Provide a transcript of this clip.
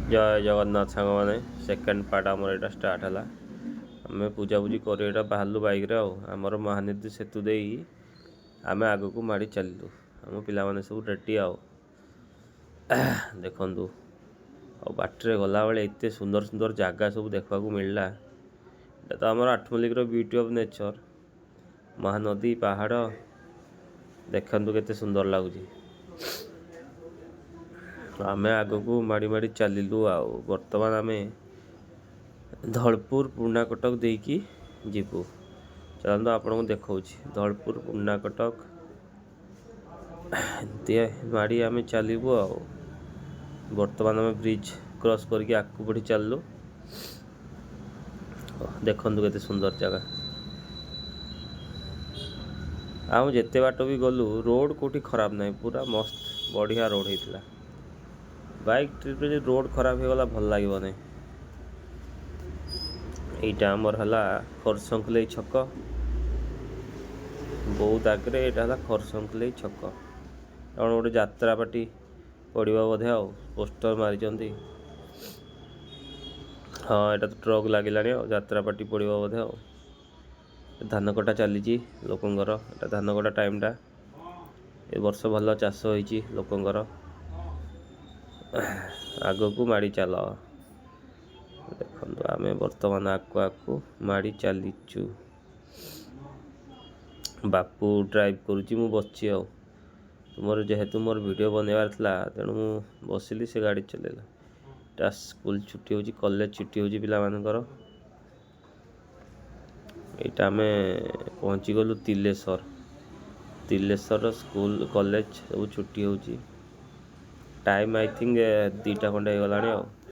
जय जगन्नाथ सांग मैंने सेकेंड पार्ट आमर यहाँ स्टार्ट है आम पूजापूजी कर बाहर बैक आमर महानदी सेतु दे आम आग को माड़ी चलू आम पाने सब रेडी देखु बाटे गला बेले एत सुंदर सुंदर जगह सब देखा मिलला तो आमर Athmallik beauty of nature Mahanadi पहाड़ देखु केते सुंदर लगुच आमे आग को माड़ी माड़ी चलू बर्तमान आम धलपुर पुर्णा कटक देकी जीवु चलते आपको देखा धलपुर पुर्णा कटक माड़ी आम चलू बर्तमान आम ब्रिज क्रॉस करके आगू बढ़ी चलू देखु केते सुंदर जगह आम जिते बाट भी गलु रोड कोठी खराब ना पूरा मस्त बढ़िया रोड होता बाइक ट्रिप रे रोड खराब हो गला भल लगे नहीं यहाँ आमर है खरसंखल छक बहुत आगे यहाँ खरसंखल छक कौन गोटे यात्रा पार्टी पड़ा बोधे आ पोस्टर मारी हाँ यहाँ तो ट्रक लगे यात्रा पार्टी पड़ा बोधे आ धान कटा चली लोकंर एटा धान कटा टाइमटा ए वर्ष भल चाष होती लोकंर आग को माड़ी चल देखो आम बर्तमान आगू आगू माड़ी चलीचु बापू ड्राइव करुच्ची मु बच्ची तुमर जेहेतु मोर वीडियो बनवार था तेणु मु बसिली से गाड़ी चलेला स्कूल छुट्टी हो कॉलेज छुट्टी हो पिला मानकर यहाँ आम पहुँची गलु तिलेश्वर स्कूल कॉलेज सब छुट्टी हो टाइम आई थिंक 2टा खंडे हो गला।